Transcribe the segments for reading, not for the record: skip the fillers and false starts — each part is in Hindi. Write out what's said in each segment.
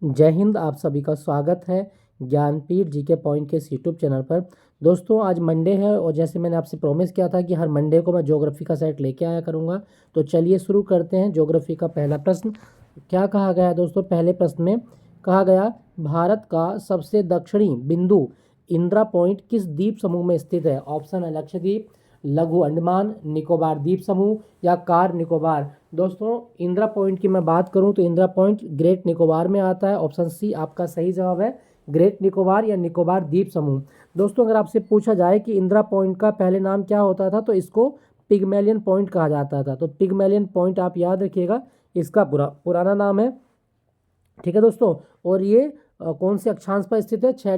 जय हिंद। आप सभी का स्वागत है ज्ञानपीठ जीके पॉइंट के इस यूट्यूब चैनल पर। दोस्तों आज मंडे है और जैसे मैंने आपसे प्रॉमिस किया था कि हर मंडे को मैं ज्योग्राफी का सेट लेके आया करूँगा, तो चलिए शुरू करते हैं। ज्योग्राफी का पहला प्रश्न क्या कहा गया है दोस्तों? पहले प्रश्न में कहा गया भारत का सबसे दक्षिणी बिंदु इंदिरा पॉइंट किस द्वीप समूह में स्थित है? ऑप्शन है लक्षद्वीप, लघु अंडमान निकोबार द्वीप समूह या कार निकोबार। दोस्तों इंदिरा पॉइंट की मैं बात करूं तो इंदिरा पॉइंट ग्रेट निकोबार में आता है। ऑप्शन सी आपका सही जवाब है, ग्रेट निकोबार या निकोबार द्वीप समूह। दोस्तों अगर आपसे पूछा जाए कि इंदिरा पॉइंट का पहले नाम क्या होता था तो इसको पिगमेलियन पॉइंट कहा जाता था। तो पिगमेलियन पॉइंट आप याद रखिएगा, इसका पुराना नाम है। ठीक है दोस्तों, और ये कौन से अक्षांश पर स्थित है? 6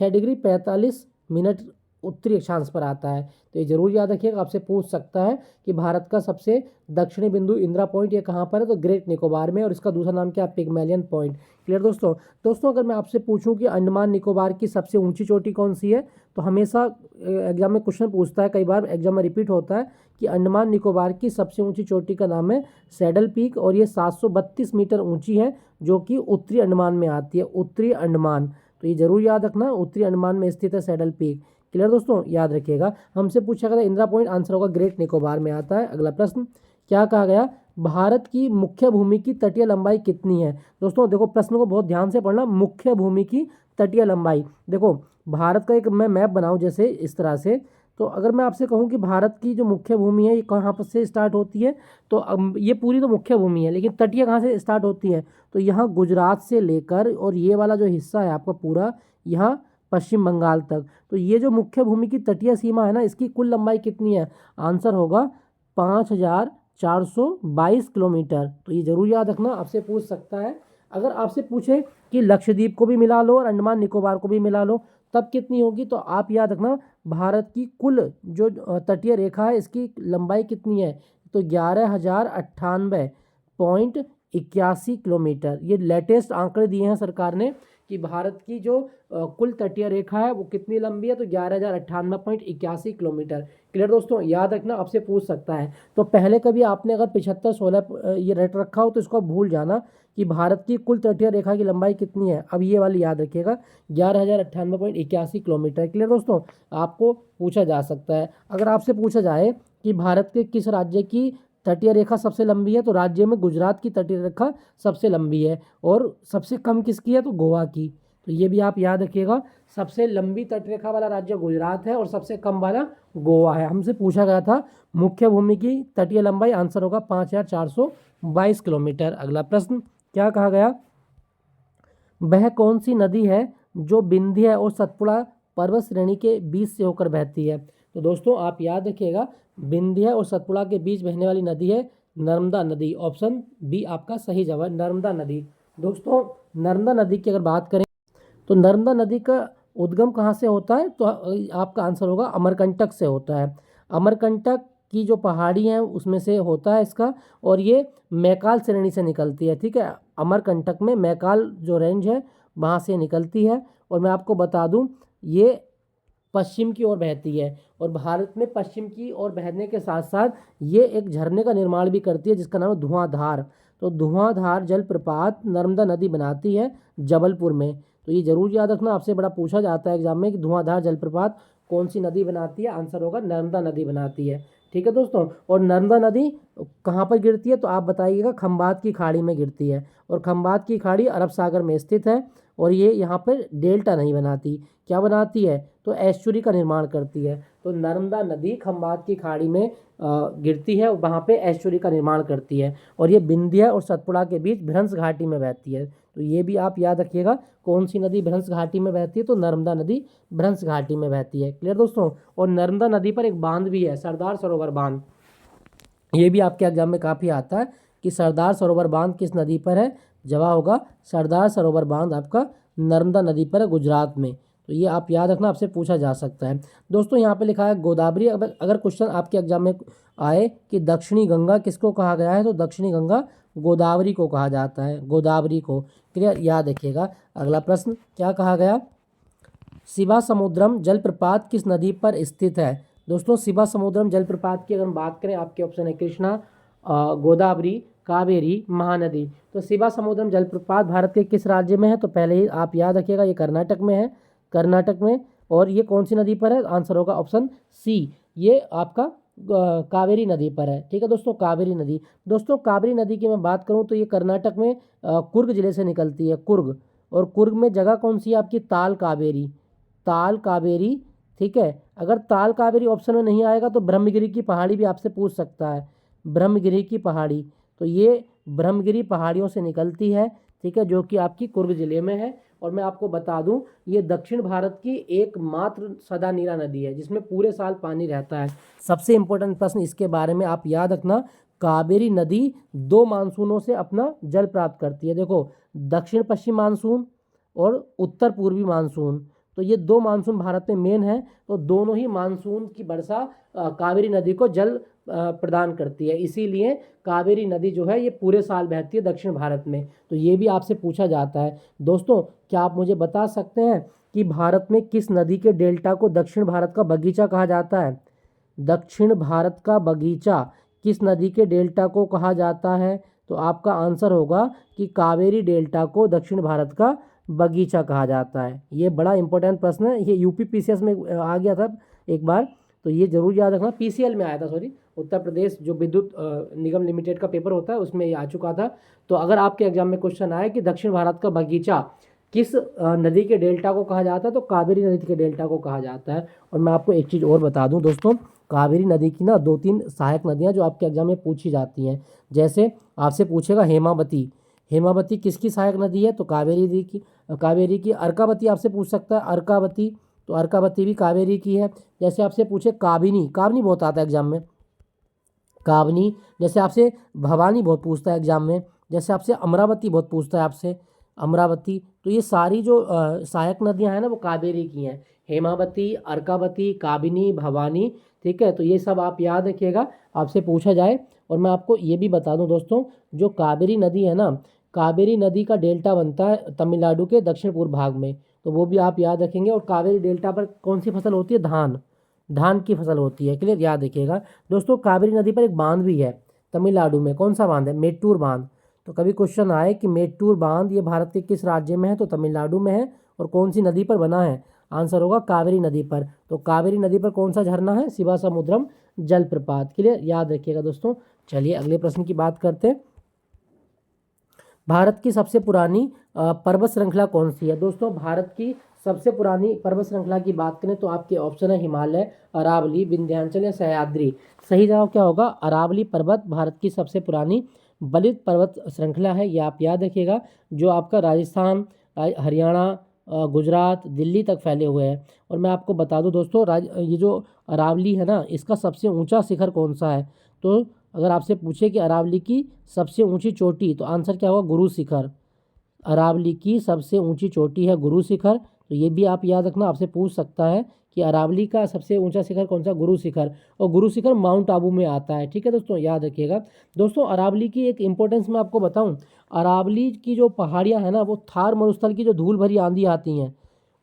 डिग्री 45 मिनट उत्तरी अक्षांश पर आता है। तो ये जरूर याद रखिएगा, आपसे पूछ सकता है कि भारत का सबसे दक्षिणी बिंदु इंदिरा पॉइंट ये कहाँ पर है? तो ग्रेट निकोबार में, और इसका दूसरा नाम क्या है? Pygmalion point. क्लियर दोस्तों? दोस्तों अगर मैं आपसे पूछूं कि अंडमान निकोबार की सबसे ऊंची चोटी कौन सी है, तो हमेशा एग्जाम में क्वेश्चन पूछता है, कई बार एग्जाम में रिपीट होता है कि अंडमान निकोबार की सबसे ऊंची चोटी का नाम है सैडल पीक, और ये 732 मीटर ऊंची है, जो कि उत्तरी अंडमान में आती है। उत्तरी अंडमान, तो ये जरूर याद रखना, उत्तरी अंडमान में स्थित है सैडल पीक। क्लियर दोस्तों? याद रखिएगा। हमसे पूछा गया इंदिरा पॉइंट, आंसर होगा ग्रेट निकोबार में आता है। अगला प्रश्न क्या कहा गया? भारत की मुख्य भूमि की तटीय लंबाई कितनी है? दोस्तों देखो प्रश्न को बहुत ध्यान से पढ़ना। मुख्य भूमि की तटीय लंबाई, देखो भारत का एक मैं मैप बनाऊं जैसे इस तरह से, तो अगर मैं आपसे कहूं कि भारत की जो मुख्य भूमि है ये कहाँ पर से स्टार्ट होती है, तो ये पूरी तो मुख्य भूमि है, लेकिन तटीय कहाँ से स्टार्ट होती है? तो यहाँ गुजरात से लेकर और ये वाला जो हिस्सा है आपका पूरा यहाँ पश्चिम बंगाल तक। तो ये जो मुख्य भूमि की तटीय सीमा है ना, इसकी कुल लंबाई कितनी है? आंसर होगा 5422 किलोमीटर। तो ये जरूर याद रखना, आपसे पूछ सकता है। अगर आपसे पूछे कि लक्षद्वीप को भी मिला लो और अंडमान निकोबार को भी मिला लो तब कितनी होगी, तो आप याद रखना भारत की कुल जो तटीय रेखा है इसकी लंबाई कितनी है? तो 11,098.81 किलोमीटर। ये लेटेस्ट आंकड़े दिए हैं सरकार ने कि भारत की जो कुल तटीय रेखा है वो कितनी लंबी है, तो 11,098.81 किलोमीटर। क्लियर दोस्तों? याद रखना, आपसे पूछ सकता है। तो पहले कभी आपने अगर 75-16 ये रट रखा हो तो इसको भूल जाना कि भारत की कुल तटीय रेखा की लंबाई कितनी है। अब ये वाली याद रखिएगा, 11,098.81 किलोमीटर। क्लियर दोस्तों? आपको पूछा जा सकता है। अगर आपसे पूछा जाए कि भारत के किस राज्य की तटीय रेखा सबसे लंबी है, तो राज्य में गुजरात की तटीय रेखा सबसे लंबी है, और सबसे कम किसकी है? तो गोवा की। तो ये भी आप याद रखिएगा, सबसे लंबी तटरेखा वाला राज्य गुजरात है और सबसे कम वाला गोवा है। हमसे पूछा गया था मुख्य भूमि की तटीय लंबाई, आंसर होगा 5422 किलोमीटर। अगला प्रश्न क्या कहा गया? वह कौन सी नदी है जो विंध्य और सतपुड़ा पर्वत श्रेणी के बीच से होकर बहती है? तो दोस्तों आप याद रखिएगा, विंध्य और सतपुड़ा के बीच बहने वाली नदी है नर्मदा नदी। ऑप्शन बी आपका सही जवाब है, नर्मदा नदी। दोस्तों नर्मदा नदी की अगर बात करें तो नर्मदा नदी का उद्गम कहाँ से होता है? तो आपका आंसर होगा अमरकंटक से होता है। अमरकंटक की जो पहाड़ी हैं उसमें से होता है इसका, और ये मैकाल श्रेणी से निकलती है। ठीक है, अमरकंटक में मैकाल जो रेंज है वहाँ से निकलती है। और मैं आपको बता दूं ये पश्चिम की ओर बहती है, और भारत में पश्चिम की ओर बहने के साथ साथ ये एक झरने का निर्माण भी करती है जिसका नाम है धुआंधार। तो धुआंधार जलप्रपात नर्मदा नदी बनाती है जबलपुर में। तो ये जरूर याद रखना, आपसे बड़ा पूछा जाता है एग्जाम में कि धुआंधार जलप्रपात कौन सी नदी बनाती है? आंसर होगा नर्मदा नदी बनाती है। ठीक है दोस्तों, और नर्मदा नदी कहाँ पर गिरती है? तो आप बताइएगा, खंबात की खाड़ी में गिरती है, और खंबात की खाड़ी अरब सागर में स्थित है, और ये यहाँ पर डेल्टा नहीं बनाती। क्या बनाती है? तो एस्चुरी का निर्माण करती है। तो नर्मदा नदी खंबात की खाड़ी में गिरती है, वहाँ पे एस्चुरी का निर्माण करती है, और ये विंध्य और सतपुड़ा के बीच भ्रंश घाटी में बहती है। तो ये भी आप याद रखिएगा, कौन सी नदी भ्रंश घाटी में बहती है? तो नर्मदा नदी भ्रंश घाटी में बहती है। क्लियर दोस्तों? और नर्मदा नदी पर एक बांध भी है, सरदार सरोवर बांध। ये भी आपके एग्जाम में काफ़ी आता है कि सरदार सरोवर बांध किस नदी पर है? जवाब होगा सरदार सरोवर बांध आपका नर्मदा नदी पर है, गुजरात में। तो ये आप याद रखना, आपसे पूछा जा सकता है। दोस्तों यहाँ पे लिखा है गोदावरी। अगर क्वेश्चन आपके एग्जाम में आए कि दक्षिणी गंगा किसको कहा गया है, तो दक्षिणी गंगा गोदावरी को कहा जाता है, गोदावरी को। क्लियर? याद रखिएगा। अगला प्रश्न क्या कहा गया? शिवा समुद्रम जलप्रपात किस नदी पर स्थित है? दोस्तों शिवा समुद्रम जलप्रपात की अगर हम बात करें, आपके ऑप्शन है कृष्णा, गोदावरी, कावेरी महानदी। तो शिवा समुद्रम जलप्रपात भारत के किस राज्य में है? तो पहले ही आप याद रखिएगा ये कर्नाटक में है, कर्नाटक में। और ये कौन सी नदी पर है? आंसर होगा ऑप्शन सी, ये आपका कावेरी नदी पर है। ठीक है दोस्तों, कावेरी नदी। दोस्तों कावेरी नदी की मैं बात करूं तो ये कर्नाटक में कुर्ग जिले से निकलती है, कुर्ग। और कुर्ग में जगह कौन सी है आपकी? ताल कावेरी, ताल कावेरी। ठीक है, अगर ताल कावेरी ऑप्शन में नहीं आएगा तो ब्रह्मगिरी की पहाड़ी भी आपसे पूछ सकता है, ब्रह्मगिरी की पहाड़ी। तो ये ब्रह्मगिरी पहाड़ियों से निकलती है, ठीक है, जो कि आपकी कुर्ग जिले में है। और मैं आपको बता दूं ये दक्षिण भारत की एकमात्र सदा नीरा नदी है जिसमें पूरे साल पानी रहता है। सबसे इंपॉर्टेंट प्रश्न इसके बारे में आप याद रखना, कावेरी नदी 2 मानसूनों से अपना जल प्राप्त करती है। देखो, दक्षिण पश्चिम मानसून और उत्तर पूर्वी मानसून, तो ये 2 मानसून भारत में मेन है। तो दोनों ही मानसून की वर्षा कावेरी नदी को जल प्रदान करती है, इसीलिए कावेरी नदी जो है ये पूरे साल बहती है दक्षिण भारत में। तो ये भी आपसे पूछा जाता है। दोस्तों क्या आप मुझे बता सकते हैं कि भारत में किस नदी के डेल्टा को दक्षिण भारत का बगीचा कहा जाता है? दक्षिण भारत का बगीचा किस नदी के डेल्टा को कहा जाता है? तो आपका आंसर होगा कि कावेरी डेल्टा को दक्षिण भारत का बगीचा कहा जाता है। ये बड़ा इंपॉर्टेंट प्रश्न है, ये यूपी पीसीएस में आ गया था एक बार, तो ये जरूर याद रखना। पीसीएल में आया था, सॉरी, उत्तर प्रदेश जो विद्युत निगम लिमिटेड का पेपर होता है उसमें ये आ चुका था। तो अगर आपके एग्जाम में क्वेश्चन आए कि दक्षिण भारत का बगीचा किस नदी के डेल्टा को कहा जाता है, तो कावेरी नदी के डेल्टा को कहा जाता है। और मैं आपको एक चीज़ और बता दूं दोस्तों, कावेरी नदी की ना 2-3 सहायक नदियां जो आपके एग्जाम में पूछी जाती हैं। जैसे आपसे पूछेगा हेमावती, हेमावती किसकी सहायक नदी है? तो कावेरी नदी की, कावेरी की। अर्कावती आपसे पूछ सकता है, अर्कावती, तो अर्कावती भी कावेरी की है। जैसे आपसे पूछे काबिनी, काबिनी बहुत आता है एग्जाम में, काबनी। जैसे आपसे भवानी बहुत पूछता है एग्जाम में। जैसे आपसे अमरावती बहुत पूछता है आपसे, अमरावती। तो ये सारी जो सहायक नदियां हैं ना वो कावेरी की हैं, हेमावती, अर्कावती, काबिनी, भवानी। ठीक है, तो ये सब आप याद रखिएगा, आपसे पूछा जाए। और मैं आपको ये भी बता दूं दोस्तों, जो कावेरी नदी है ना, कावेरी नदी का डेल्टा बनता है तमिलनाडु के दक्षिण पूर्व भाग में, तो वो भी आप याद रखेंगे। और कावेरी डेल्टा पर कौन सी फसल होती है? धान, धान की फसल होती है, क्लियर, याद रखिएगा। दोस्तों कावेरी नदी पर एक बांध भी है तमिलनाडु में, कौन सा बांध है? मेट्टूर बांध। तो कभी क्वेश्चन आए कि मेट्टूर बांध ये भारत के किस राज्य में है? तो तमिलनाडु में है। और कौन सी नदी पर बना है? आंसर होगा कावेरी नदी पर। तो कावेरी नदी पर कौन सा झरना है? शिवा समुद्रम जलप्रपात, क्लियर, याद रखिएगा दोस्तों। चलिए अगले प्रश्न की बात करते हैं। भारत की सबसे पुरानी पर्वत श्रृंखला कौन सी है? दोस्तों भारत की सबसे पुरानी पर्वत श्रृंखला की बात करें तो आपके ऑप्शन है हिमालय, अरावली, विंध्याचल या सह्याद्री। सही जवाब क्या होगा? अरावली पर्वत भारत की सबसे पुरानी बलित पर्वत श्रृंखला है, ये आप याद रखिएगा, जो आपका राजस्थान, हरियाणा, गुजरात, दिल्ली तक फैले हुए हैं। और मैं आपको बता दूं दोस्तों, ये जो अरावली है ना, इसका सबसे ऊंचा शिखर कौन सा है? तो अगर आपसे पूछे कि अरावली की सबसे ऊंची चोटी, तो आंसर क्या होगा? गुरु शिखर। अरावली की सबसे ऊंची चोटी है गुरु शिखर। तो ये भी आप याद रखना, आपसे पूछ सकता है कि अरावली का सबसे ऊंचा शिखर कौन सा? गुरु शिखर। और गुरु शिखर माउंट आबू में आता है, ठीक है दोस्तों, याद रखिएगा। दोस्तों अरावली की एक इंपॉर्टेंस मैं आपको बताऊं, अरावली की जो पहाड़ियां हैं ना, वो थार मरुस्थल की जो धूल भरी आंधी आती हैं,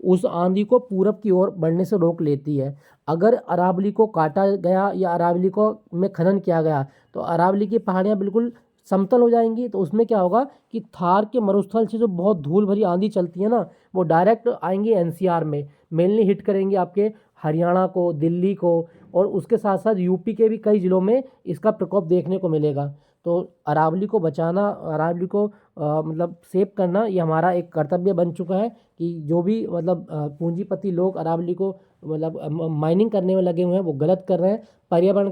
उस आंधी को पूरब की ओर बढ़ने से रोक लेती है। अगर अरावली को काटा गया या अरावली को में खनन किया गया तो अरावली की पहाड़ियाँ बिल्कुल समतल हो जाएंगी। तो उसमें क्या होगा कि थार के मरुस्थल से जो बहुत धूल भरी आंधी चलती है ना, वो डायरेक्ट आएंगी एनसीआर में, मेनली हिट करेंगे आपके हरियाणा को, दिल्ली को, और उसके साथ साथ यूपी के भी कई ज़िलों में इसका प्रकोप देखने को मिलेगा। तो अरावली को बचाना, अरावली को मतलब सेव करना, ये हमारा एक कर्तव्य बन चुका है कि जो भी मतलब पूंजीपति लोग अरावली को मतलब माइनिंग करने में लगे हुए हैं वो गलत कर रहे हैं। पर्यावरण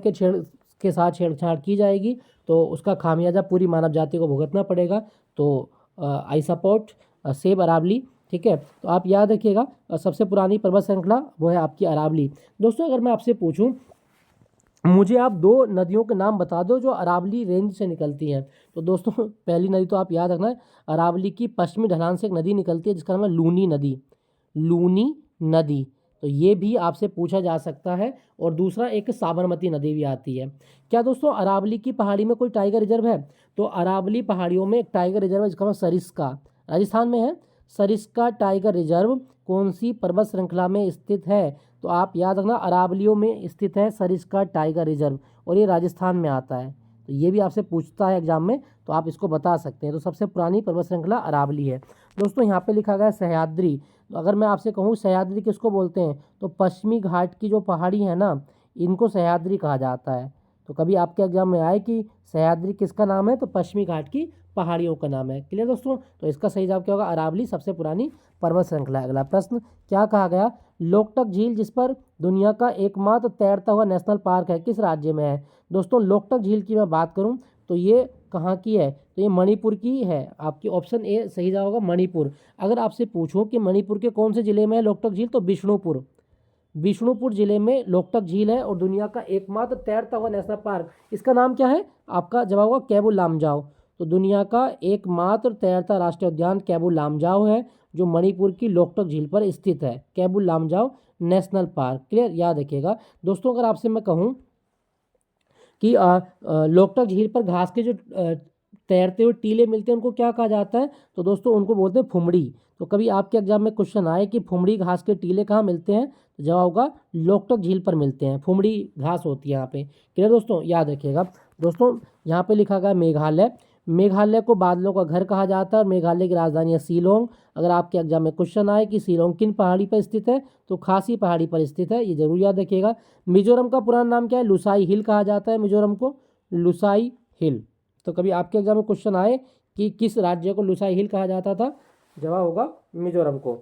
के साथ छेड़छाड़ की जाएगी तो उसका खामियाजा पूरी मानव जाति को भुगतना पड़ेगा। तो आई सपोर्ट सेव अरावली, ठीक है। तो आप याद रखिएगा सबसे पुरानी पर्वत श्रृंखला वो है आपकी अरावली। दोस्तों अगर मैं आपसे पूछूं, मुझे आप 2 नदियों के नाम बता दो जो अरावली रेंज से निकलती हैं। तो दोस्तों पहली नदी तो आप याद रखना है, अरावली की पश्चिमी ढलान से एक नदी निकलती है जिसका नाम है लूनी नदी, लूनी नदी। तो ये भी आपसे पूछा जा सकता है। और दूसरा एक साबरमती नदी भी आती है। क्या दोस्तों अरावली की पहाड़ी में कोई टाइगर रिजर्व है? तो अरावली पहाड़ियों में एक टाइगर रिजर्व है जिसका नाम सरिस्का, राजस्थान में है। सरिस्का टाइगर रिजर्व कौन सी पर्वत श्रृंखला में स्थित है? तो आप याद रखना अरावलियों में स्थित है सरिस्का टाइगर रिजर्व, और ये राजस्थान में आता है, तो ये भी आपसे पूछता है एग्जाम में, तो आप इसको बता सकते हैं। तो सबसे पुरानी पर्वत श्रृंखला अरावली है। दोस्तों यहाँ पे लिखा गया सह्याद्री। तो अगर मैं आपसे कहूँ सह्याद्री किसको बोलते हैं, तो पश्चिमी घाट की जो पहाड़ी है ना, इनको सह्याद्री कहा जाता है। तो कभी आपके एग्जाम में आए कि सह्याद्री किसका नाम है, तो पश्चिमी घाट की पहाड़ियों का नाम है। क्लियर दोस्तों, तो इसका सही जवाब क्या होगा, अरावली सबसे पुरानी पर्वत श्रृंखला है। अगला प्रश्न क्या कहा गया, लोकटक झील जिस पर दुनिया का एकमात्र तैरता हुआ नेशनल पार्क है, किस राज्य में है। दोस्तों लोकटक झील की मैं बात करूं तो ये कहाँ की है, तो ये मणिपुर की है। आपकी ऑप्शन ए सही जवाब होगा मणिपुर। अगर आपसे पूछूं कि मणिपुर के कौन से जिले में है लोकटक झील, तो बिष्णुपुर जिले में लोकटक झील है और दुनिया का एकमात्र तैरता हुआ नेशनल पार्क, इसका नाम क्या है, आपका जवाब होगा केबुल लामजाओ। तो दुनिया का एकमात्र तैरता राष्ट्रीय उद्यान केबुल लामजाओ है, जो मणिपुर की लोकटक झील पर स्थित है, Keibul Lamjao national park. Clear, याद रखिएगा। दोस्तों अगर आपसे मैं कहूँ कि लोकटक झील पर घास के जो तैरते हुए टीले मिलते हैं उनको क्या कहा जाता है, तो दोस्तों उनको बोलते हैं फुमड़ी। तो कभी आपके एग्जाम में क्वेश्चन आए कि फुमड़ी घास के टीले कहाँ मिलते हैं, तो जवाब होगा लोकटक झील पर मिलते हैं, फुमड़ी घास होती है यहाँ पे। क्लियर दोस्तों, याद रखिएगा। दोस्तों यहाँ पे लिखा गया मेघालय। मेघालय को बादलों का घर कहा जाता है और मेघालय की राजधानी है शिलोंग। अगर आपके एग्जाम में क्वेश्चन आए कि शिलोंग किन पहाड़ी पर स्थित है, तो खासी पहाड़ी पर स्थित है, ये जरूर याद रखिएगा। मिजोरम का पुराना नाम क्या है, लुसाई हिल कहा जाता है मिजोरम को, लुसाई हिल। तो कभी आपके एग्जाम में क्वेश्चन आए कि किस राज्य को लुसाई हिल कहा जाता था, जवाब होगा मिजोरम को।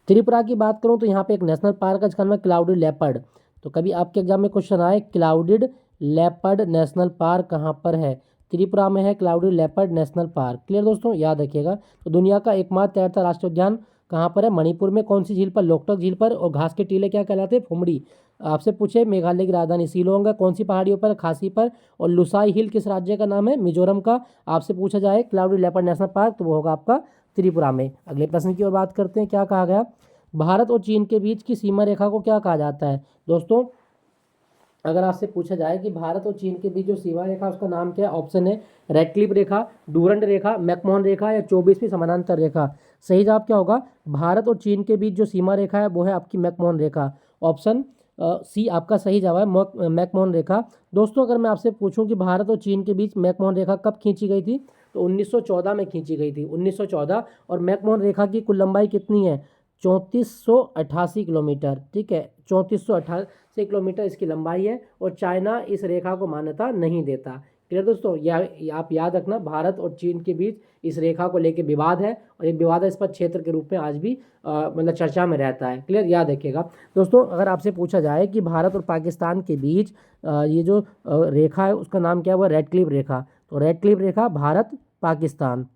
त्रिपुरा की बात करूं तो यहाँ पे एक नेशनल पार्क है जिसका नाम है क्लाउडेड लेपर्ड। तो कभी आपके एग्जाम में क्वेश्चन आए क्लाउडेड लेपर्ड नेशनल पार्क कहाँ पर है, त्रिपुरा में है clouded leopard national park. Clear दोस्तों, याद रखिएगा। तो दुनिया का एकमात्र तैरता राष्ट्रीय उद्यान कहाँ पर है, मणिपुर में। कौन सी झील पर, लोकटक झील पर। और घास के टीले क्या कहलाते हैं, फुमड़ी। आपसे पूछे मेघालय की राजधानी शिलोंग है, कौन सी पहाड़ियों पर, खासी पर। और लुसाई हिल किस राज्य का नाम है, मिजोरम का। आपसे पूछा जाए क्लाउडेड लेपर्ड नेशनल पार्क, तो वो होगा आपका त्रिपुरा में। अगले प्रश्न की ओर बात करते हैं, क्या कहा गया, भारत और चीन के बीच की सीमा रेखा को क्या कहा जाता है। दोस्तों अगर आपसे पूछा जाए कि भारत और चीन के बीच जो सीमा रेखा उसका नाम क्या है, ऑप्शन है रेडक्लिफ रेखा, डूरंड रेखा, मैकमोहन रेखा या 24वीं समानांतर रेखा। सही जवाब क्या होगा, भारत और चीन के बीच जो सीमा रेखा है वो है आपकी मैकमोहन रेखा। ऑप्शन सी आपका सही जवाब है, मैकमोहन रेखा। दोस्तों अगर मैं आपसे पूछूं कि भारत और चीन के बीच मैकमोहन रेखा कब खींची गई थी, तो 1914 में खींची गई थी, 1914। और मैकमोहन रेखा की कुल लंबाई कितनी है, 3488 किलोमीटर। ठीक है, 3488 किलोमीटर इसकी लंबाई है और चाइना इस रेखा को मान्यता नहीं देता। क्लियर दोस्तों, आप याद रखना, भारत और चीन के बीच इस रेखा को लेकर विवाद है और ये विवादास्पद क्षेत्र के रूप में आज भी मतलब चर्चा में रहता है। क्लियर, याद रखिएगा। दोस्तों अगर आपसे पूछा जाए कि भारत और पाकिस्तान के बीच ये जो रेखा है उसका नाम क्या है, वो रेड क्लिफ रेखा। तो रेड क्लिफ रेखा भारत पाकिस्तान।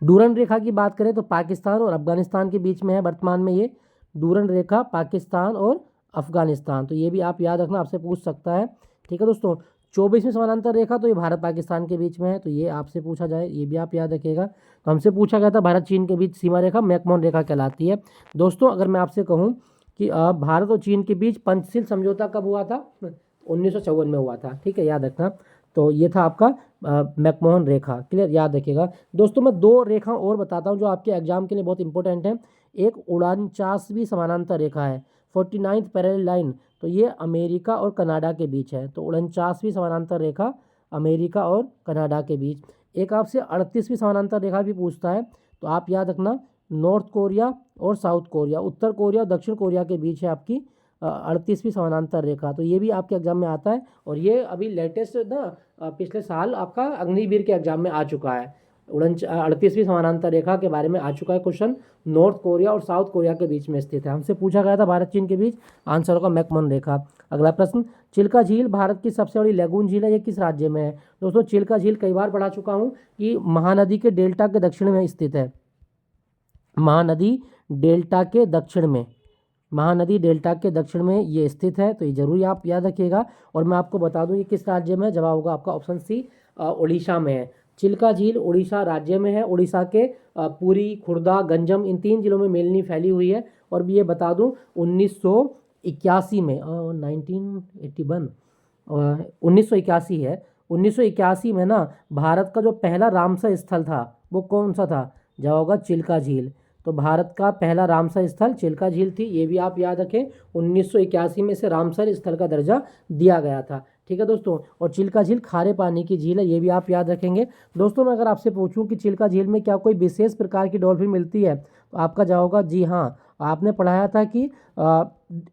डूरंड रेखा की बात करें तो पाकिस्तान और अफगानिस्तान के बीच में है वर्तमान में ये डूरंड रेखा, पाकिस्तान और अफगानिस्तान। तो ये भी आप याद रखना, आपसे पूछ सकता है। ठीक है दोस्तों, 24वीं समानांतर रेखा तो ये भारत पाकिस्तान के बीच में है, तो ये आपसे पूछा जाए, ये भी आप याद रखिएगा। तो हमसे पूछा गया था भारत चीन के बीच सीमा रेखा मैकमोहन रेखा कहलाती है। दोस्तों अगर मैं आपसे कहूँ कि भारत और चीन के बीच पंचशील समझौता कब हुआ था, 1954 में हुआ था। ठीक है, याद रखना। तो ये था आपका मैकमोहन रेखा। क्लियर, याद रखिएगा। दोस्तों मैं दो रेखा और बताता हूँ जो आपके एग्जाम के लिए बहुत इंपॉर्टेंट है। एक 49वीं समानांतर रेखा है, 49th पैरेलल लाइन। तो ये अमेरिका और कनाडा के बीच है। तो 49वीं समानांतर रेखा अमेरिका और कनाडा के बीच। एक आपसे 38वीं समानांतर रेखा भी पूछता है, तो आप याद रखना नॉर्थ कोरिया और साउथ कोरिया, उत्तर कोरिया और दक्षिण कोरिया के बीच है आपकी 38वीं समानांतर रेखा। तो ये भी आपके एग्जाम में आता है और ये अभी लेटेस्ट ना पिछले साल आपका अग्निवीर के एग्जाम में आ चुका है। 38वीं समानांतर रेखा के बारे में आ चुका है क्वेश्चन, नॉर्थ कोरिया और साउथ कोरिया के बीच में स्थित है। हमसे पूछा गया था भारत चीन के बीच, आंसर होगा मैकमोहन रेखा। अगला प्रश्न, चिल्का झील भारत की सबसे बड़ी लैगून झील है, ये किस राज्य में है। दोस्तों चिल्का झील कई बार पढ़ा चुका हूँ कि महानदी के डेल्टा के दक्षिण में स्थित है, महानदी डेल्टा के दक्षिण में, महानदी डेल्टा के दक्षिण में ये स्थित है। तो ये जरूर आप याद रखिएगा। और मैं आपको बता दूं ये किस राज्य में है, जवाब होगा आपका ऑप्शन सी उड़ीसा में है। चिल्का झील उड़ीसा राज्य में है। उड़ीसा के पुरी, खुर्दा, गंजम इन 3 जिलों में मेलनी फैली हुई है। और भी ये बता दूं 1981 में 1981 1981 है, 1981 में ना भारत का जो पहला रामसर स्थल था वो कौन सा था, जवाब होगा चिल्का झील। तो भारत का पहला रामसर स्थल चिल्का झील थी, ये भी आप याद रखें। 1981 में से रामसर स्थल का दर्जा दिया गया था। ठीक है दोस्तों। और चिल्का झील खारे पानी की झील है, ये भी आप याद रखेंगे। दोस्तों मैं अगर आपसे पूछूं कि चिल्का झील में क्या कोई विशेष प्रकार की डॉल्फिन मिलती है, तो आपका जवाब होगा जी हाँ। आपने पढ़ाया था कि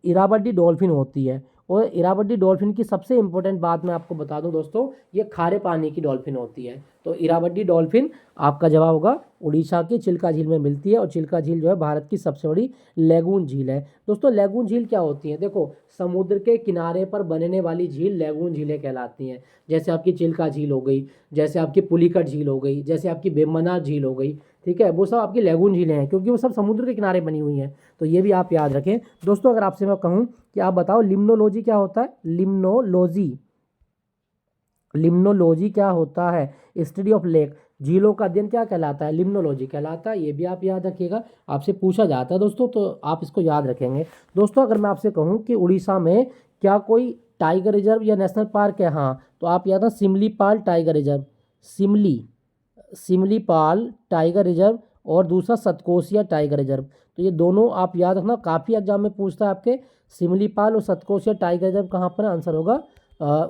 इरावदी डॉल्फिन होती है, और इरावदी डॉल्फिन की सबसे इंपॉर्टेंट बात मैं आपको बता दूं दोस्तों, ये खारे पानी की डॉल्फिन होती है। तो इरावदी डॉल्फिन आपका जवाब होगा उड़ीसा के चिल्का झील में मिलती है, और चिल्का झील जो है भारत की सबसे बड़ी लैगून झील है। दोस्तों लैगून झील क्या होती है, देखो समुद्र के किनारे पर बनने वाली झील लैगून झीलें कहलाती हैं। जैसे आपकी चिल्का झील हो गई, जैसे आपकी पुलिकट झील हो गई, जैसे आपकी वेम्बनाड झील हो गई, ठीक है, वो सब आपकी लैगून झीलें हैं, क्योंकि वो सब समुद्र के किनारे बनी हुई हैं। तो ये भी आप याद रखें। दोस्तों अगर आपसे मैं कहूँ कि आप बताओ लिम्नोलॉजी क्या होता है, लिम्नोलॉजी, लिम्नोलॉजी क्या होता है, स्टडी ऑफ लेक, झीलों का अध्ययन क्या कहलाता है, लिम्नोलॉजी कहलाता है। ये भी आप याद रखिएगा, आपसे पूछा जाता है दोस्तों, तो आप इसको याद रखेंगे। दोस्तों अगर मैं आपसे कहूँ कि उड़ीसा में क्या कोई टाइगर रिजर्व या नेशनल पार्क है, हाँ, तो आप याद है Similipal tiger reserve, Similipal tiger reserve, और दूसरा सतकोसिया टाइगर रिजर्व। तो ये दोनों आप याद रखना, काफ़ी एग्जाम में पूछता है आपके। सिमलीपाल और सतकोसिया टाइगर रिजर्व कहाँ पर, आंसर होगा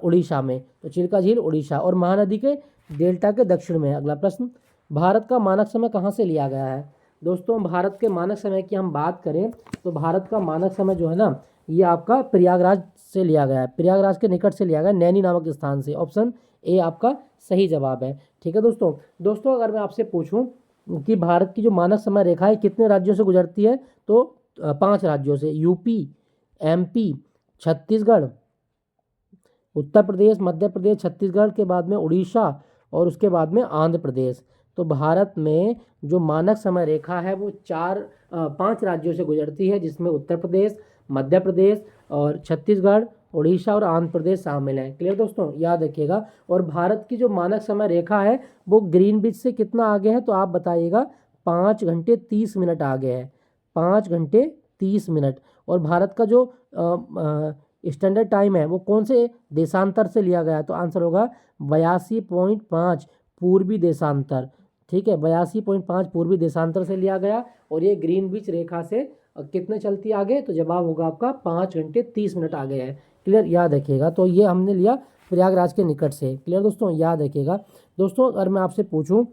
उड़ीसा में। तो चिल्का झील उड़ीसा और महानदी के डेल्टा के दक्षिण में है। अगला प्रश्न, भारत का मानक समय कहाँ से लिया गया है। दोस्तों भारत के मानक समय की हम बात करें तो भारत का मानक समय जो है ना, ये आपका प्रयागराज से लिया गया है, प्रयागराज के निकट से लिया गया है, नैनी नामक स्थान से। ऑप्शन ए आपका सही जवाब है। ठीक है दोस्तों। दोस्तों अगर मैं आपसे पूछूं कि भारत की जो मानक समय रेखा है कितने राज्यों से गुजरती है, तो 5 राज्यों से, यूपी, एमपी, छत्तीसगढ़, उत्तर प्रदेश, मध्य प्रदेश, छत्तीसगढ़ के बाद में उड़ीसा, और उसके बाद में आंध्र प्रदेश। तो भारत में जो मानक समय रेखा है वो 5 राज्यों से गुजरती है, जिसमें उत्तर प्रदेश, मध्य प्रदेश और छत्तीसगढ़, उड़ीसा और आंध्र प्रदेश शामिल है। क्लियर दोस्तों, याद रखिएगा। और भारत की जो मानक समय रेखा है वो ग्रीनविच से कितना आगे है, तो आप बताइएगा 5 घंटे 30 मिनट आगे है, 5 घंटे 30 मिनट। और भारत का जो स्टैंडर्ड टाइम है वो कौन से देशांतर से लिया गया है, तो आंसर होगा 82.5 पूर्वी देशांतर। ठीक है, 82.5 पूर्वी देशांतर से लिया गया, और ये ग्रीनविच रेखा से कितने चलती आगे, तो जवाब होगा आपका 5 घंटे 30 मिनट आगे है। क्लियर, याद रखिएगा। तो ये हमने लिया प्रयागराज के निकट से। क्लियर दोस्तों, याद रखिएगा। दोस्तों अगर मैं आपसे पूछूं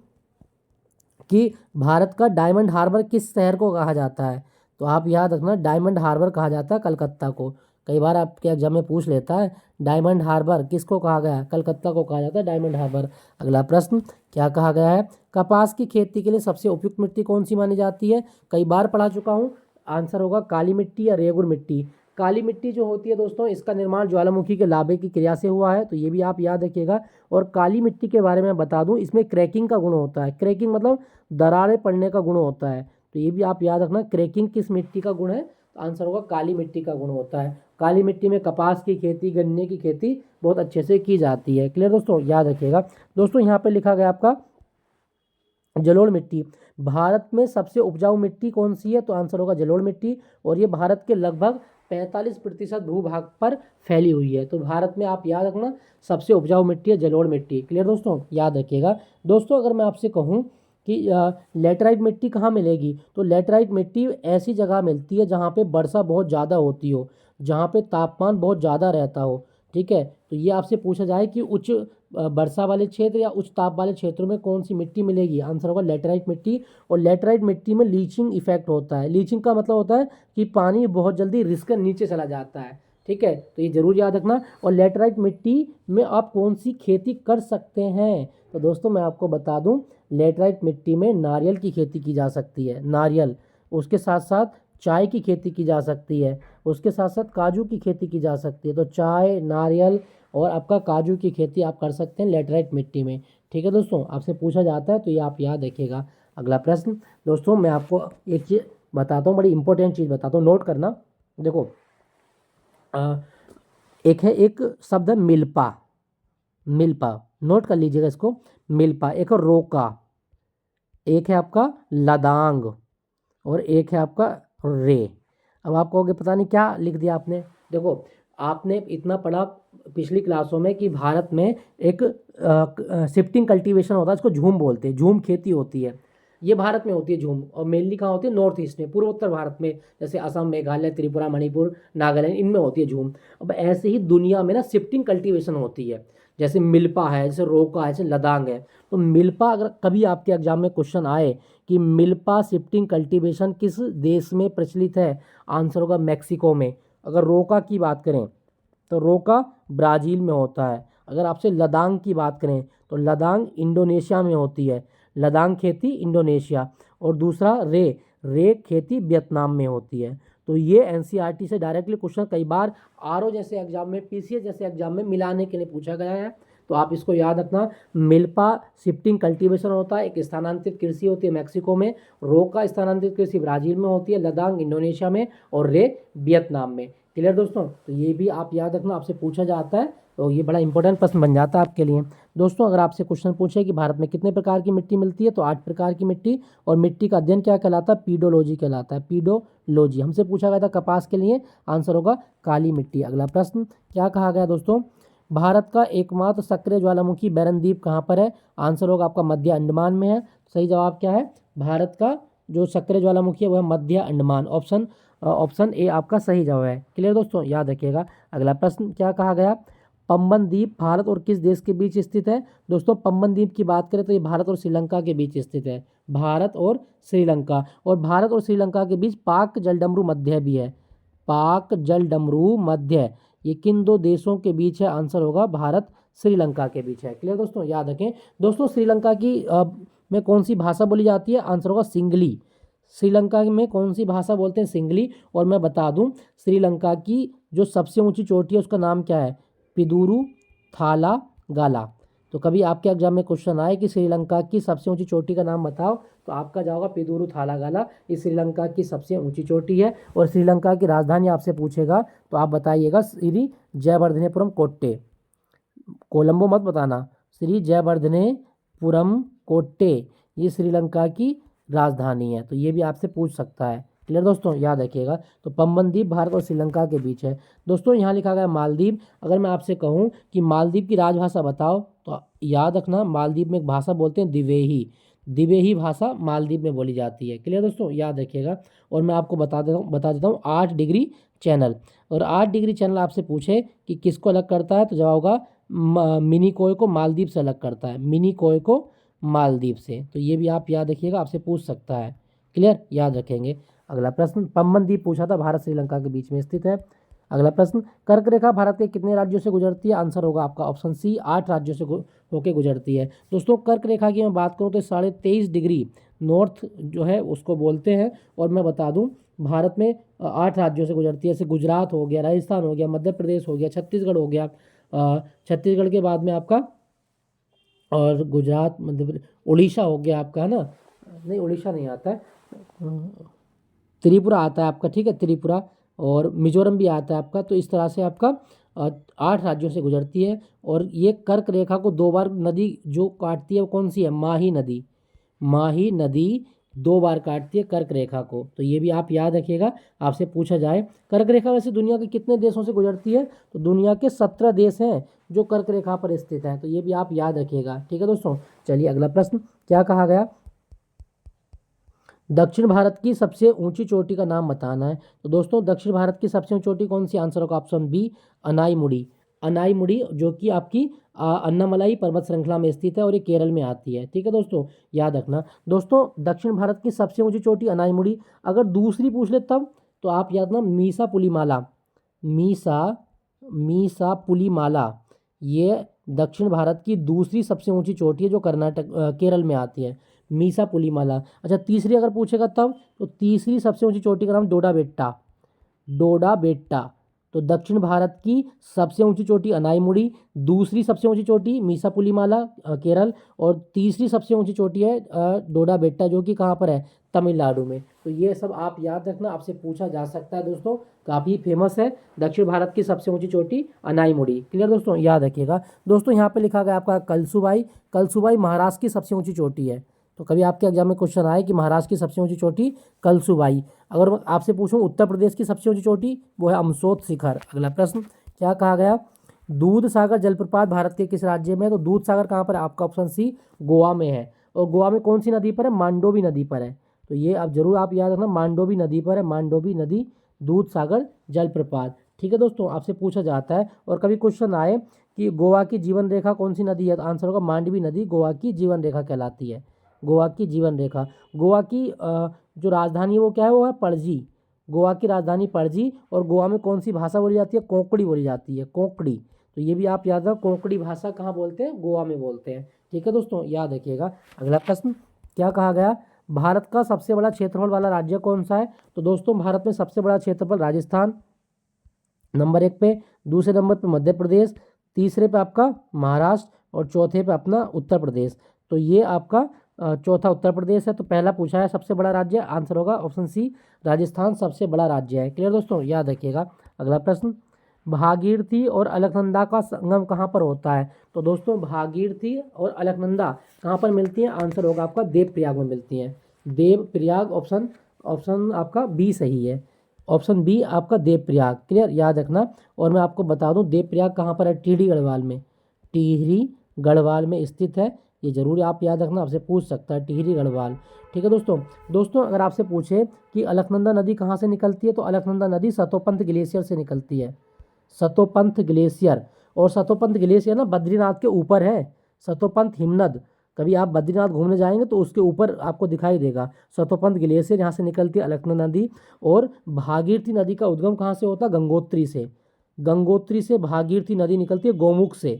कि भारत का डायमंड हार्बर किस शहर को कहा जाता है, तो आप याद रखना डायमंड हार्बर कहा जाता है कलकत्ता को। कई बार आपके एग्जाम में पूछ लेता है डायमंड हार्बर किसको कहा गया है, कलकत्ता को कहा जाता है डायमंड हार्बर। अगला प्रश्न, क्या कहा गया है, कपास की खेती के लिए सबसे उपयुक्त मिट्टी कौन सी मानी जाती है। कई बार पढ़ा चुका हूँ, आंसर होगा काली मिट्टी या रेगुर मिट्टी। काली मिट्टी जो होती है दोस्तों, इसका निर्माण ज्वालामुखी के लावे की क्रिया से हुआ है, तो ये भी आप याद रखिएगा। और काली मिट्टी के बारे में बता दूं, इसमें क्रैकिंग का गुण होता है, क्रैकिंग मतलब दरारें पड़ने का गुण होता है, तो ये भी आप याद रखना। क्रैकिंग किस मिट्टी का गुण है, तो आंसर होगा काली मिट्टी का गुण होता है। काली मिट्टी में कपास की खेती, गन्ने की खेती बहुत अच्छे से की जाती है। क्लियर दोस्तों, याद रखिएगा। दोस्तों यहाँ पे लिखा गया आपका जलोढ़ मिट्टी, भारत में सबसे उपजाऊ मिट्टी कौन सी है, तो आंसर होगा जलोढ़ मिट्टी, और ये भारत के लगभग 45% भूभाग पर फैली हुई है। तो भारत में आप याद रखना सबसे उपजाऊ मिट्टी है जलोढ़ मिट्टी। क्लियर दोस्तों, याद रखिएगा। दोस्तों अगर मैं आपसे कहूँ कि लेटराइट मिट्टी कहाँ मिलेगी, तो लेटराइट मिट्टी ऐसी जगह मिलती है जहाँ पे वर्षा बहुत ज़्यादा होती हो, जहाँ पे तापमान बहुत ज़्यादा रहता हो। ठीक है, तो ये आपसे पूछा जाए कि उच्च वर्षा वाले क्षेत्र या उच्च ताप वाले क्षेत्रों में कौन सी मिट्टी मिलेगी, आंसर होगा लेटराइट मिट्टी। और लेटराइट मिट्टी में लीचिंग इफेक्ट होता है, लीचिंग का मतलब होता है कि पानी बहुत जल्दी रिस कर नीचे चला जाता है। ठीक है, तो ये जरूर याद रखना। और लेटराइट मिट्टी में आप कौन सी खेती कर सकते हैं, तो दोस्तों मैं आपको बता दूं, लेटराइट मिट्टी में नारियल की खेती की जा सकती है, नारियल, उसके साथ साथ चाय की खेती की जा सकती है, उसके साथ साथ काजू की खेती की जा सकती है। तो चाय, नारियल और आपका काजू की खेती आप कर सकते हैं लेटराइट मिट्टी में। ठीक है दोस्तों, आपसे पूछा जाता है तो ये आप याद रखिएगा। अगला प्रश्न, दोस्तों मैं आपको एक चीज़ बताता हूँ, बड़ी इंपॉर्टेंट चीज़ बताता हूँ, नोट करना। देखो एक शब्द है मिल्पा, मिल्पा, नोट कर लीजिएगा इसको, मिल्पा। एक है रोका, एक है आपका लदांग, और एक है आपका रे। अब आप कहोगे पता नहीं क्या लिख दिया आपने। देखो आपने इतना पढ़ा पिछली क्लासों में कि भारत में एक शिफ्टिंग कल्टीवेशन होता है, इसको झूम बोलते हैं, झूम खेती होती है। ये भारत में होती है झूम, और मेनली कहाँ होती है, नॉर्थ ईस्ट में, पूर्वोत्तर भारत में, जैसे असम, मेघालय, त्रिपुरा, मणिपुर, नागालैंड, इनमें होती है झूम। अब ऐसे ही दुनिया में ना शिफ्टिंग कल्टीवेशन होती है, जैसे मिल्पा है, जैसे रोका है, जैसे लदांग है। तो मिल्पा, अगर कभी आपके एग्जाम में क्वेश्चन आए कि मिल्पा शिफ्टिंग कल्टीवेशन किस देश में प्रचलित है, आंसर होगा मैक्सिको में। अगर रोका की बात करें तो रोका ब्राज़ील में होता है। अगर आपसे लदांग की बात करें तो लदांग इंडोनेशिया में होती है, लदांग खेती इंडोनेशिया। और दूसरा रे खेती वियतनाम में होती है। तो ये एनसीईआरटी से डायरेक्टली क्वेश्चन कई बार आरओ जैसे एग्जाम में, पीसीएस जैसे एग्जाम में मिलाने के लिए पूछा गया है। तो आप इसको याद रखना, मिल्पा शिफ्टिंग कल्टीवेशन होता है, एक स्थानांतरित कृषि होती है मैक्सिको में, रोका स्थानांतरित कृषि ब्राज़ील में होती है, लदांग इंडोनेशिया में, और रे वियतनाम में। क्लियर दोस्तों, तो ये भी आप याद रखना, आपसे पूछा जाता है, तो ये बड़ा इंपॉर्टेंट प्रश्न बन जाता है आपके लिए। दोस्तों, अगर आपसे क्वेश्चन पूछे कि भारत में कितने प्रकार की मिट्टी मिलती है, तो 8 प्रकार की मिट्टी, और मिट्टी का अध्ययन क्या कहलाता है, पीडोलॉजी कहलाता है, पीडोलॉजी। हमसे पूछा गया था कपास के लिए, आंसर होगा काली मिट्टी। अगला प्रश्न क्या कहा गया दोस्तों, भारत का एकमात्र सक्रिय ज्वालामुखी बैरन द्वीप कहाँ पर है, आंसर होगा आपका मध्य अंडमान में है। सही जवाब क्या है, भारत का जो सक्रिय ज्वालामुखी है वह मध्य अंडमान, ऑप्शन ए आपका सही जवाब है। क्लियर दोस्तों, याद रखिएगा। अगला प्रश्न क्या कहा गया, पंबन द्वीप भारत और किस देश के बीच स्थित है। दोस्तों, पंबन द्वीप की बात करें तो ये भारत और श्रीलंका के बीच स्थित है, भारत और श्रीलंका। और भारत और श्रीलंका के बीच पाक जलडमरू मध्य भी है, पाक जलडमरू मध्य, ये किन दो देशों के बीच है, आंसर होगा भारत श्रीलंका के बीच है। क्लियर दोस्तों, याद रखें। दोस्तों, श्रीलंका की में कौन सी भाषा बोली जाती है, आंसर होगा सिंगली। श्रीलंका में कौन सी भाषा बोलते हैं, सिंगली। और मैं बता दूं, श्रीलंका की जो सबसे ऊंची चोटी है उसका नाम क्या है, पिदुरु थाला गाला। तो कभी आपके एग्जाम में क्वेश्चन आए कि श्रीलंका की सबसे ऊंची चोटी का नाम बताओ, तो आपका जाओगा पिदुरु थाला गाला, ये श्रीलंका की सबसे ऊंची चोटी है। और श्रीलंका की राजधानी आपसे पूछेगा तो आप बताइएगा श्री जयवर्धनेपुरम कोट्टे, कोलंबो मत बताना, श्री जयवर्धनेपुरम कोट्टे, ये श्रीलंका की राजधानी है। तो ये भी आपसे पूछ सकता है। क्लियर दोस्तों, याद रखिएगा। तो पंबन द्वीप भारत और श्रीलंका के बीच है। दोस्तों, यहाँ लिखा गया मालदीव। अगर मैं आपसे कहूँ कि मालदीव की राजभाषा बताओ, तो याद रखना मालदीव में एक भाषा बोलते हैं दिवेही, दिवेही भाषा मालदीव में बोली जाती है। क्लियर दोस्तों, याद रखिएगा। और मैं आपको बता देता हूँ 8 डिग्री चैनल। और 8 डिग्री चैनल आपसे पूछे कि किसको अलग करता है, तो जवाब होगा मिनिकोय को मालदीव से अलग करता है, मिनिकोय को मालदीव से। तो ये भी आप याद रखिएगा, आपसे पूछ सकता है। क्लियर, याद रखेंगे। अगला प्रश्न, पंबन द्वीप पूछा था, भारत श्रीलंका के बीच में स्थित है। अगला प्रश्न, कर्क रेखा भारत के कितने राज्यों से गुजरती है, आंसर होगा आपका ऑप्शन सी, 8 राज्यों से होकर गुजरती है। दोस्तों, कर्क रेखा की मैं बात करूँ तो 23.5 डिग्री नॉर्थ जो है उसको बोलते हैं। और मैं बता दूं, भारत में 8 राज्यों से गुजरती है, जैसे गुजरात हो गया, राजस्थान हो गया, मध्य प्रदेश हो गया, छत्तीसगढ़ हो गया। छत्तीसगढ़ के बाद में आपका और गुजरात, मध्य प्रदेश, उड़ीसा हो गया आपका, है ना, नहीं उड़ीसा नहीं आता है, त्रिपुरा आता है आपका, ठीक है, त्रिपुरा, और मिजोरम भी आता है आपका। तो इस तरह से आपका 8 राज्यों से गुजरती है। और ये कर्क रेखा को 2 बार नदी जो काटती है वो कौन सी है, माही नदी, माही नदी 2 बार काटती है कर्क रेखा को। तो ये भी आप याद रखिएगा, आपसे पूछा जाए। कर्क रेखा वैसे दुनिया के कितने देशों से गुजरती है, तो दुनिया के 17 देश हैं जो कर्क रेखा पर स्थित हैं। तो ये भी आप याद रखिएगा, ठीक है दोस्तों। चलिए अगला प्रश्न क्या कहा गया, दक्षिण भारत की सबसे ऊंची चोटी का नाम बताना है। तो दोस्तों, दक्षिण भारत की सबसे ऊंची चोटी कौन सी, आंसर होगा ऑप्शन बी, अनाईमुड़ी, अनाईमुड़ी, जो कि आपकी अन्नामलाई पर्वत श्रृंखला में स्थित है और ये केरल में आती है। ठीक है दोस्तों, याद रखना। दोस्तों, दक्षिण भारत की सबसे ऊंची चोटी अनाईमुड़ी। अगर दूसरी पूछ ले तब तो आप याद रखना मीसा पुलीमाला, मीसा पुलीमाला, ये दक्षिण भारत की दूसरी सबसे ऊंची चोटी है जो कर्नाटक केरल में आती है, मीसा पुलीमाला। अच्छा, तीसरी अगर पूछेगा तब तो तीसरी सबसे ऊंची चोटी का नाम डोडा बेट्टा, डोडा बेट्टा। तो दक्षिण भारत की सबसे ऊंची चोटी अनाईमुड़ी, दूसरी सबसे ऊंची चोटी मीसा पुलीमाला केरल, और तीसरी सबसे ऊंची चोटी है डोडा बेट्टा, जो कि कहाँ पर है, तमिलनाडु में। तो ये सब आप याद रखना, आपसे पूछा जा सकता है दोस्तों, काफ़ी फेमस है दक्षिण भारत की सबसे ऊंची चोटी अनाईमुड़ी। क्लियर दोस्तों, याद रखिएगा। दोस्तों, यहाँ पे लिखा गया आपका कलसुबाई, कलसुबाई महाराष्ट्र की सबसे ऊंची चोटी है। तो कभी आपके एग्जाम में क्वेश्चन आए कि महाराष्ट्र की सबसे ऊंची चोटी कलसुबाई। अगर मैं आपसे पूछूं उत्तर प्रदेश की सबसे ऊंची चोटी, वो है अमसोत शिखर। अगला प्रश्न क्या कहा गया, दूध सागर जलप्रपात भारत के किस राज्य में है। तो दूध सागर कहाँ पर है, आपका ऑप्शन सी, गोवा में है। और गोवा में कौन सी नदी पर है, मांडोवी नदी पर है। तो ये आप जरूर आप याद रखना, मांडोवी नदी पर है, मांडोवी नदी, दूध सागर जलप्रपात। ठीक है दोस्तों, आपसे पूछा जाता है। और कभी क्वेश्चन आए कि गोवा की जीवन रेखा कौन सी नदी है, तो आंसर होगा मांडवी नदी गोवा की जीवन रेखा कहलाती है। गोवा की जीवन रेखा। गोवा की जो राजधानी है वो क्या है, वो है पणजी। गोवा की राजधानी पणजी। और गोवा में कौन सी भाषा बोली जाती है, कोंकणी बोली जाती है, कोंकणी। तो ये भी आप याद रखो, कोंकणी भाषा कहाँ बोलते हैं, गोवा में बोलते हैं। ठीक है दोस्तों, याद रखिएगा। अगला प्रश्न क्या कहा गया, भारत का सबसे बड़ा क्षेत्रफल वाला राज्य कौन सा है। तो दोस्तों भारत में सबसे बड़ा क्षेत्रफल राजस्थान नंबर 1 पे, दूसरे नंबर पे मध्य प्रदेश, तीसरे पे आपका महाराष्ट्र और चौथे पे अपना उत्तर प्रदेश। तो ये आपका चौथा उत्तर प्रदेश है। तो पहला पूछा है सबसे बड़ा राज्य, आंसर होगा ऑप्शन सी, राजस्थान सबसे बड़ा राज्य है। क्लियर दोस्तों, याद रखिएगा। अगला प्रश्न, भागीरथी और अलकनंदा का संगम कहाँ पर होता है। तो दोस्तों भागीरथी और अलकनंदा कहाँ पर मिलती हैं, आंसर होगा आपका देवप्रयाग में मिलती हैं। देवप्रयाग, ऑप्शन ऑप्शन आपका बी सही है। ऑप्शन बी आपका देवप्रयाग। क्लियर, याद रखना। और मैं आपको बता दूं देवप्रयाग कहाँ पर है, टिहरी गढ़वाल में, टिहरी गढ़वाल में स्थित है। ये जरूर आप याद रखना, आपसे पूछ सकता है टिहरी गढ़वाल। ठीक है दोस्तों अगर आपसे पूछे कि अलकनंदा नदी कहाँ से निकलती है, तो अलकनंदा नदी सतोपंथ ग्लेशियर से निकलती है। सतोपंथ ग्लेशियर। और सतोपंथ ग्लेशियर ना बद्रीनाथ के ऊपर है। सतोपंथ हिमनद, कभी आप बद्रीनाथ घूमने जाएंगे तो उसके ऊपर आपको दिखाई देगा सतोपंथ ग्लेशियर, यहाँ से निकलती है अलकनंदा नदी। और भागीरथी नदी का उद्गम कहाँ से होता है, गंगोत्री से। गंगोत्री से भागीरथी नदी निकलती है गोमुख से,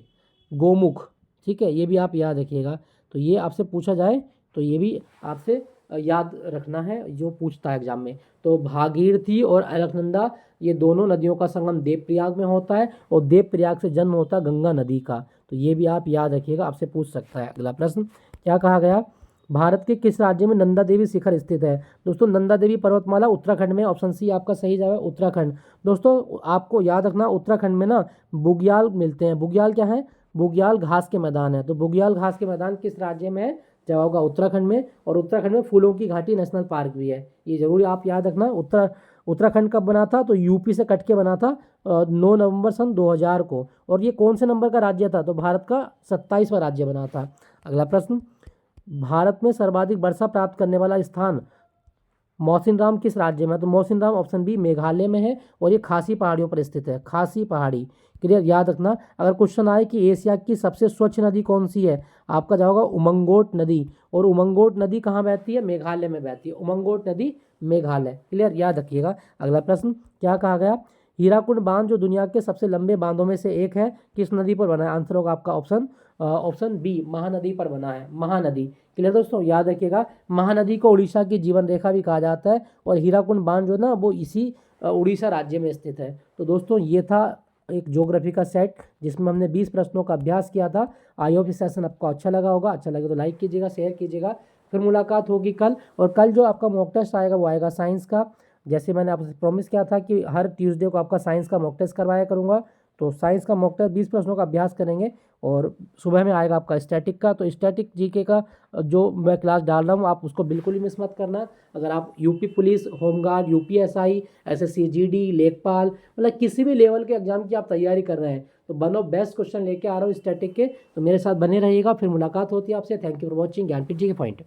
गोमुख। ठीक है, ये भी आप याद रखिएगा। तो ये आपसे पूछा जाए तो ये भी आपसे याद रखना है, जो पूछता है एग्जाम में। तो भागीरथी और अलकनंदा ये दोनों नदियों का संगम देवप्रयाग में होता है, और देवप्रयाग से जन्म होता है गंगा नदी का। तो ये भी आप याद रखिएगा, आपसे पूछ सकता है। अगला प्रश्न क्या कहा गया, भारत के किस राज्य में नंदा देवी शिखर स्थित है। दोस्तों नंदा देवी पर्वतमाला उत्तराखंड में, ऑप्शन सी आपका सही जवाब है, उत्तराखंड। दोस्तों आपको याद रखना उत्तराखंड में ना बुग्याल मिलते हैं। बुग्याल क्या है, बुग्याल घास के मैदान है। तो बुग्याल घास के मैदान किस राज्य में है, जवाब होगा उत्तराखंड में। और उत्तराखंड में फूलों की घाटी नेशनल पार्क भी है, ये जरूर आप याद रखना। उत्तराखंड कब बना था, तो यूपी से कट के बना था 9 नवंबर सन 2000 को। और ये कौन से नंबर का राज्य था, तो भारत का 27वां राज्य बना था। अगला प्रश्न, भारत में सर्वाधिक वर्षा प्राप्त करने वाला स्थान मौसिनराम किस राज्य में है। तो मौसिनराम ऑप्शन बी मेघालय में है, और ये खासी पहाड़ियों पर स्थित है, खासी पहाड़ी। क्लियर, याद रखना। अगर क्वेश्चन आए कि एशिया की सबसे स्वच्छ नदी कौन सी है, आपका जवाब होगा उमंगोट नदी। और उमंगोट नदी कहाँ बहती है, मेघालय में बहती है, उमंगोट नदी मेघालय। क्लियर, याद रखिएगा। अगला प्रश्न क्या कहा गया, हीराकुंड बांध जो दुनिया के सबसे लंबे बांधों में से एक है, किस नदी पर बना है, आंसर होगा आपका ऑप्शन बी महानदी पर बना है, महानदी। क्लियर दोस्तों, याद रखिएगा। महानदी को उड़ीसा की जीवन रेखा भी कहा जाता है, और हीराकुंड बांध जो ना वो इसी उड़ीसा राज्य में स्थित है। तो दोस्तों ये था एक ज्योग्राफी का सेट, जिसमें हमने 20 प्रश्नों का अभ्यास किया था। आई होप इस सेशन आपको अच्छा लगा होगा। अच्छा लगे तो लाइक कीजिएगा, शेयर कीजिएगा। फिर मुलाकात होगी कल। और कल जो आपका मॉक टेस्ट आएगा वो आएगा साइंस का। जैसे मैंने आपसे प्रॉमिस किया था कि हर ट्यूसडे को आपका साइंस का मॉक टेस्ट करवाया करूँगा। तो साइंस का मॉक टेस्ट 20 प्रश्नों का अभ्यास करेंगे। और सुबह में आएगा आपका स्टैटिक का। तो स्टैटिक जीके का जो मैं क्लास डाल रहा हूँ आप उसको बिल्कुल ही मिस मत करना। अगर आप UP police, home guard, UPSI, SSC GD, लेखपाल, मतलब किसी भी लेवल के एग्जाम की आप तैयारी कर रहे हैं तो वन ऑफ बेस्ट क्वेश्चन लेके आ रहा हूँ स्टैटिक के। तो मेरे साथ बने रहिएगा। फिर मुलाकात होती है आपसे। Thank you for watching Gyanpeeth ji के पॉइंट।